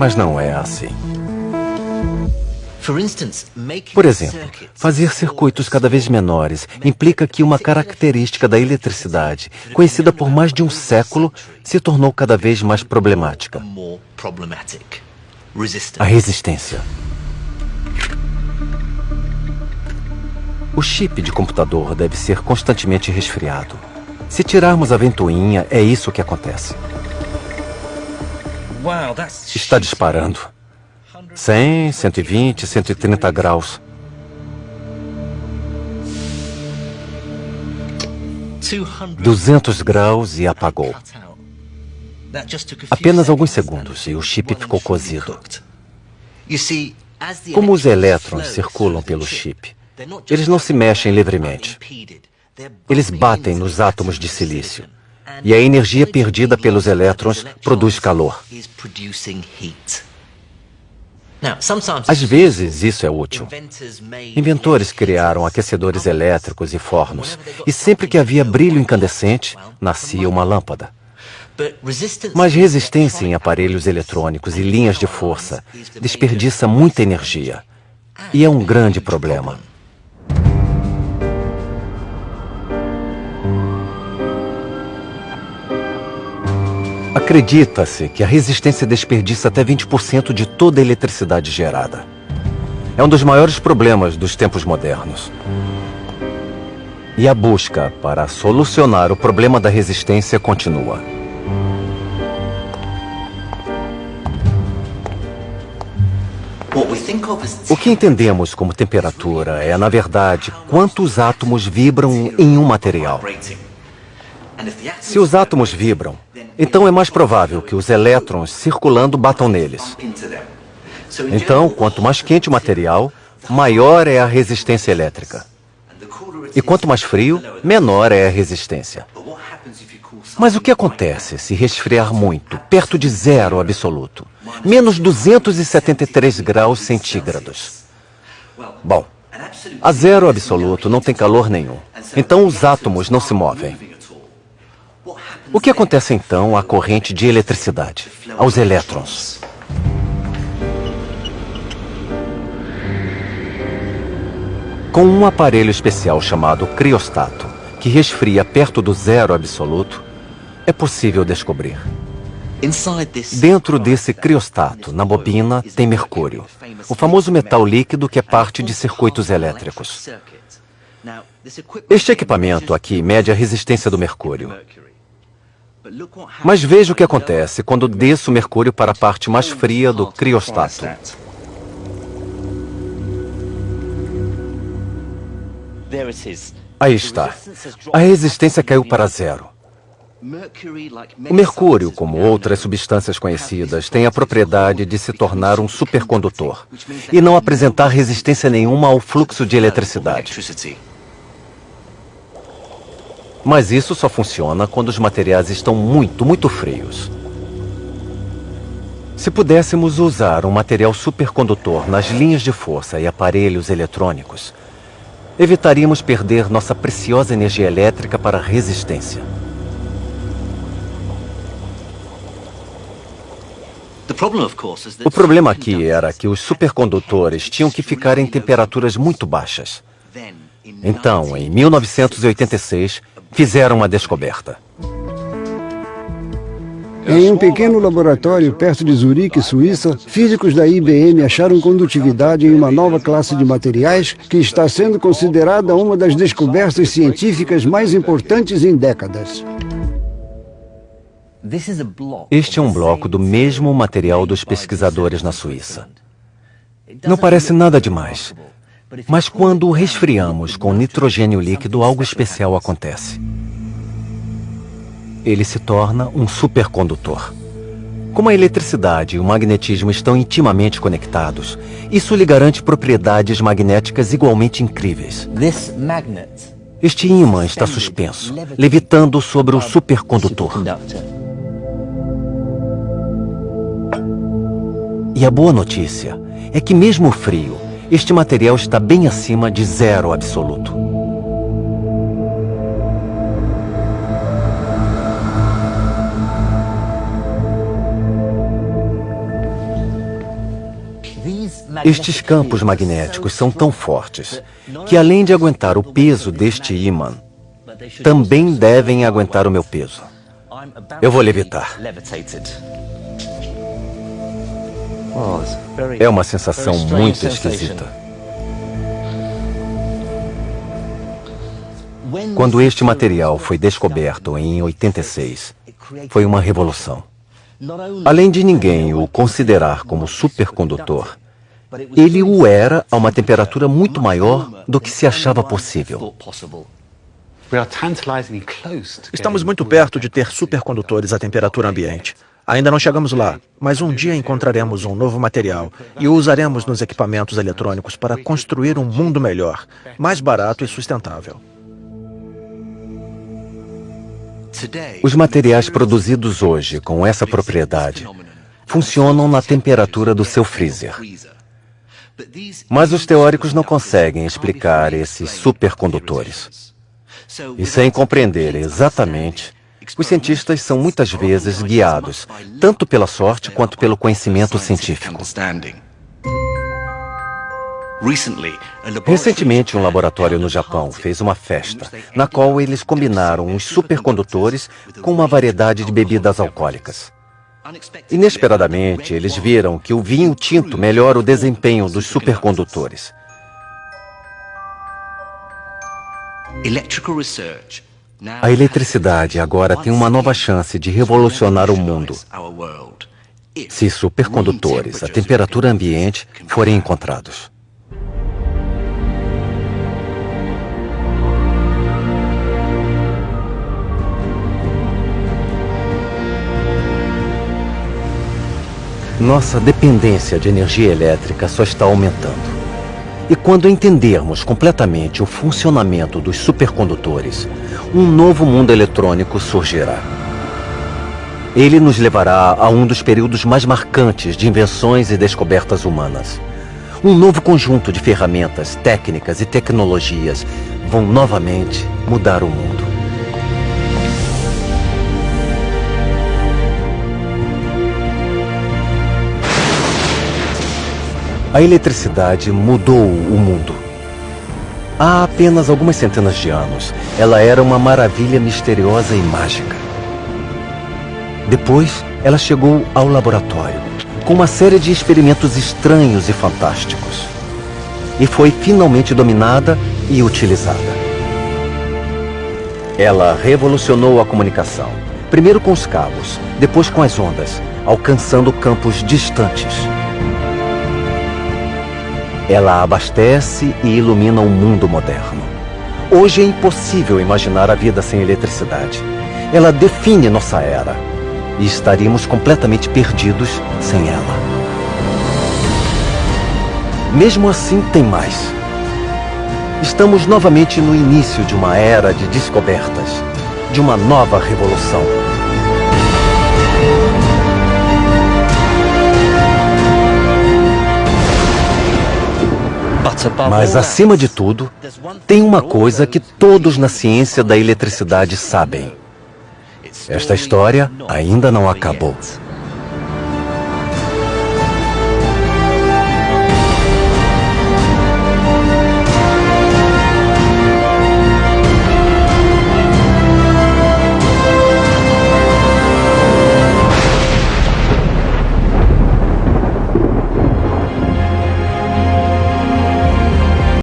Mas não é assim. Por exemplo, fazer circuitos cada vez menores implica que uma característica da eletricidade, conhecida por mais de um século, se tornou cada vez mais problemática: a resistência. O chip de computador deve ser constantemente resfriado. Se tirarmos a ventoinha, é isso que acontece. Está disparando. 100, 120, 130 graus. 200 graus e apagou. Apenas alguns segundos e o chip ficou cozido. Como os elétrons circulam pelo chip, eles não se mexem livremente. Eles batem nos átomos de silício. E a energia perdida pelos elétrons produz calor. Às vezes, isso é útil. Inventores criaram aquecedores elétricos e fornos, e sempre que havia brilho incandescente, nascia uma lâmpada. Mas resistência em aparelhos eletrônicos e linhas de força desperdiça muita energia, e é um grande problema. Acredita-se que a resistência desperdiça até 20% de toda a eletricidade gerada. É um dos maiores problemas dos tempos modernos. E a busca para solucionar o problema da resistência continua. O que entendemos como temperatura é, na verdade, quantos átomos vibram em um material. Se os átomos vibram, então é mais provável que os elétrons circulando batam neles. Então, quanto mais quente o material, maior é a resistência elétrica. E quanto mais frio, menor é a resistência. Mas o que acontece se resfriar muito, perto de zero absoluto? Menos 273 graus centígrados. Bom, a zero absoluto não tem calor nenhum. Então os átomos não se movem. O que acontece então à corrente de eletricidade, aos elétrons? Com um aparelho especial chamado criostato, que resfria perto do zero absoluto, é possível descobrir. Dentro desse criostato, na bobina, tem mercúrio, o famoso metal líquido que é parte de circuitos elétricos. Este equipamento aqui mede a resistência do mercúrio. Mas veja o que acontece quando desço o mercúrio para a parte mais fria do criostato. Aí está. A resistência caiu para zero. O mercúrio, como outras substâncias conhecidas, tem a propriedade de se tornar um supercondutor e não apresentar resistência nenhuma ao fluxo de eletricidade. Mas isso só funciona quando os materiais estão muito frios. Se pudéssemos usar um material supercondutor nas linhas de força e aparelhos eletrônicos, evitaríamos perder nossa preciosa energia elétrica para a resistência. O problema aqui era que os supercondutores tinham que ficar em temperaturas muito baixas. Então, em 1986, fizeram uma descoberta. Em um pequeno laboratório perto de Zurique, Suíça, físicos da IBM acharam condutividade em uma nova classe de materiais que está sendo considerada uma das descobertas científicas mais importantes em décadas. Este é um bloco do mesmo material dos pesquisadores na Suíça. Não parece nada demais. Mas quando o resfriamos com nitrogênio líquido, algo especial acontece. Ele se torna um supercondutor. Como a eletricidade e o magnetismo estão intimamente conectados, isso lhe garante propriedades magnéticas igualmente incríveis. Este ímã está suspenso, levitando sobre o supercondutor. E a boa notícia é que mesmo frio, este material está bem acima de zero absoluto. Estes campos magnéticos são tão fortes que, além de aguentar o peso deste ímã, também devem aguentar o meu peso. Eu vou levitar. É uma sensação muito esquisita. Quando este material foi descoberto em 86, foi uma revolução. Além de ninguém o considerar como supercondutor, ele o era a uma temperatura muito maior do que se achava possível. Estamos muito perto de ter supercondutores à temperatura ambiente. Ainda não chegamos lá, mas um dia encontraremos um novo material e o usaremos nos equipamentos eletrônicos para construir um mundo melhor, mais barato e sustentável. Os materiais produzidos hoje com essa propriedade funcionam na temperatura do seu freezer. Mas os teóricos não conseguem explicar esses supercondutores. E sem compreender exatamente, os cientistas são muitas vezes guiados, tanto pela sorte quanto pelo conhecimento científico. Recentemente, um laboratório no Japão fez uma festa, na qual eles combinaram os supercondutores com uma variedade de bebidas alcoólicas. Inesperadamente, eles viram que o vinho tinto melhora o desempenho dos supercondutores. A eletricidade agora tem uma nova chance de revolucionar o mundo, se supercondutores à temperatura ambiente forem encontrados. Nossa dependência de energia elétrica só está aumentando. E quando entendermos completamente o funcionamento dos supercondutores, um novo mundo eletrônico surgirá. Ele nos levará a um dos períodos mais marcantes de invenções e descobertas humanas. Um novo conjunto de ferramentas, técnicas e tecnologias vão novamente mudar o mundo. A eletricidade mudou o mundo. Há apenas algumas centenas de anos, ela era uma maravilha misteriosa e mágica. Depois, ela chegou ao laboratório, com uma série de experimentos estranhos e fantásticos. E foi finalmente dominada e utilizada. Ela revolucionou a comunicação, primeiro com os cabos, depois com as ondas, alcançando campos distantes. Ela abastece e ilumina o mundo moderno. Hoje é impossível imaginar a vida sem eletricidade. Ela define nossa era. E estaríamos completamente perdidos sem ela. Mesmo assim, tem mais. Estamos novamente no início de uma era de descobertas, de uma nova revolução. Mas, acima de tudo, tem uma coisa que todos na ciência da eletricidade sabem. Esta história ainda não acabou.